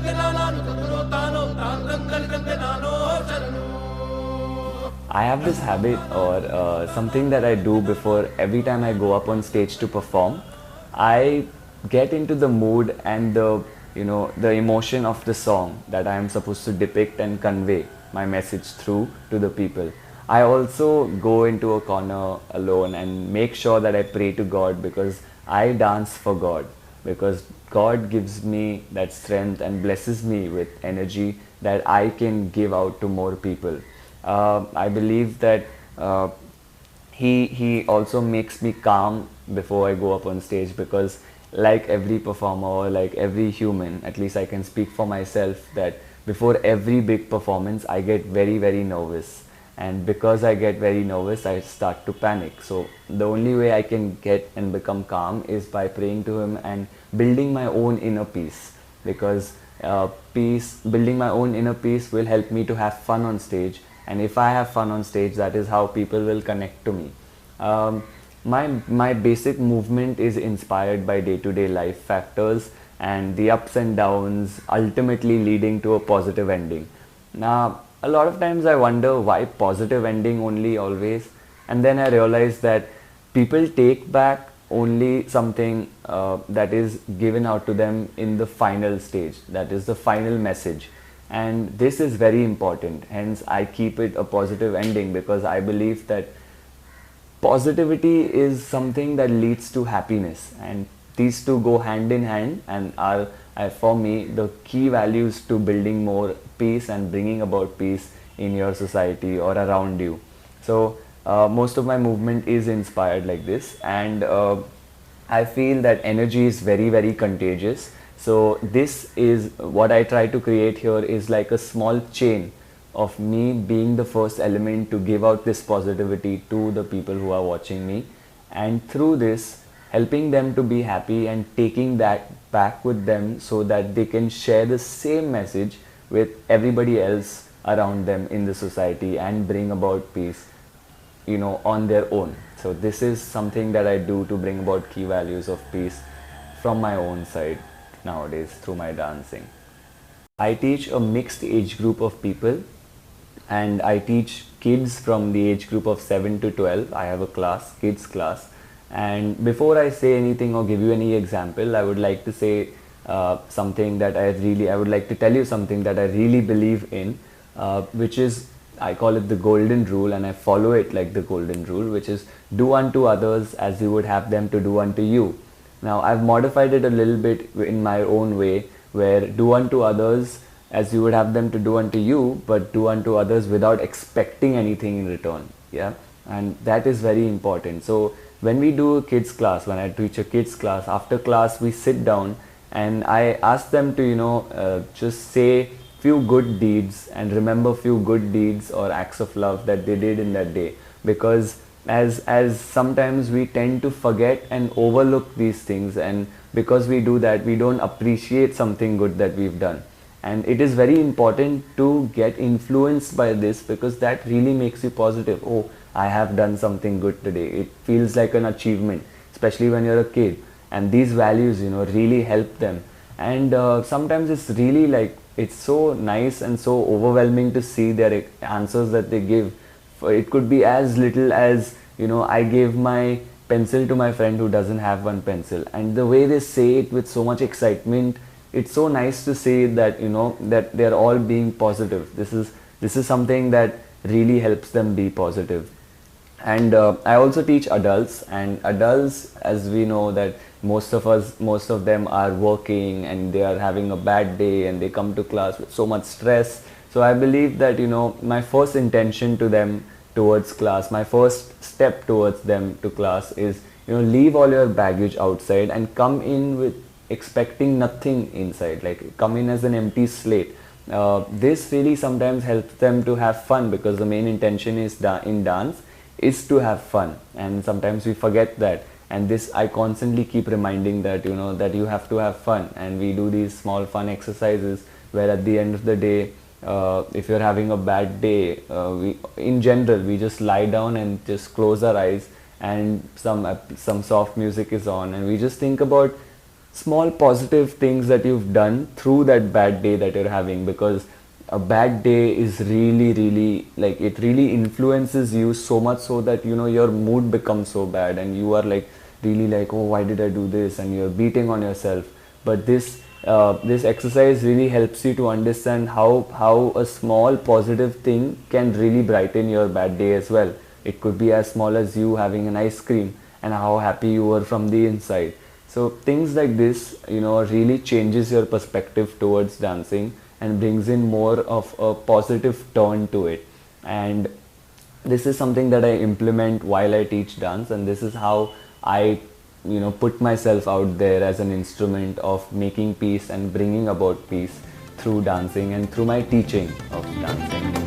I have this habit or something that I do before every time I go up on stage to perform. I get into the mood and the emotion of the song that I am supposed to depict and convey my message through to the people. I also go into a corner alone and make sure that I pray to God because I dance for God, because God gives me that strength and blesses me with energy that I can give out to more people. I believe that he also makes me calm before I go up on stage, because like every performer or like every human, at least I can speak for myself, that before every big performance I get very nervous, and because I get very nervous I start to panic. So the only way I can get and become calm is by praying to him and building my own inner peace, because building my own inner peace will help me to have fun on stage, and if I have fun on stage, that is how people will connect to me. um, my basic movement is inspired by day-to-day life factors and the ups and downs, ultimately leading to a positive ending. Now, a lot of times I wonder why positive ending only always, and then I realize that people take back only something that is given out to them in the final stage, that is the final message, and this is very important. Hence I keep it a positive ending, because I believe that positivity is something that leads to happiness, and these two go hand in hand and are for me the key values to building more peace and bringing about peace in your society or around you. So most of my movement is inspired like this, and I feel that energy is very contagious. So this is what I try to create here, is like a small chain of me being the first element to give out this positivity to the people who are watching me, and through this helping them to be happy and taking that back with them so that they can share the same message with everybody else around them in the society and bring about peace, on their own. So this is something that I do to bring about key values of peace from my own side nowadays through my dancing. I teach a mixed age group of people, and I teach kids from the age group of 7 to 12. I have a class, kids class. And before I say anything or give you any example, I would like to say I would like to tell you something that I really believe in, which is, I call it the golden rule, and I follow it like the golden rule, which is do unto others as you would have them to do unto you. Now, I've modified it a little bit in my own way, where do unto others as you would have them to do unto you, but do unto others without expecting anything in return. Yeah, and that is very important. So when we do a kids class, when I teach a kids class, after class we sit down and I ask them to just say few good deeds and remember few good deeds or acts of love that they did in that day, because as sometimes we tend to forget and overlook these things, and because we do that we don't appreciate something good that we've done. And it is very important to get influenced by this, because that really makes you positive. Oh, I have done something good today. It feels like an achievement, especially when you're a kid, and these values really help them. And sometimes it's really like, it's so nice and so overwhelming to see their answers that they give. It could be as little as, I gave my pencil to my friend who doesn't have one pencil, and the way they say it with so much excitement, it's so nice to see that that they're all being positive. This is something that really helps them be positive. And I also teach adults, and adults, as we know, that most of them are working and they are having a bad day and they come to class with so much stress. So I believe that my first intention to them towards class, my first step towards them to class is leave all your baggage outside and come in with expecting nothing inside, like come in as an empty slate. This really sometimes helps them to have fun, because the main intention is in dance is to have fun, and sometimes we forget that. And this I constantly keep reminding that that you have to have fun, and we do these small fun exercises where at the end of the day, if you're having a bad day, in general we just lie down and just close our eyes, and some soft music is on, and we just think about small positive things that you've done through that bad day that you're having, because a bad day is really like, it really influences you so much so that, you know, your mood becomes so bad and you are like really like, oh, why did I do this, and you're beating on yourself. But this exercise really helps you to understand how a small positive thing can really brighten your bad day as well. It could be as small as you having an ice cream and how happy you were from the inside. So things like this, you know, really changes your perspective towards dancing and brings in more of a positive turn to it. And this is something that I implement while I teach dance, and this is how I, you know, put myself out there as an instrument of making peace and bringing about peace through dancing and through my teaching of dancing.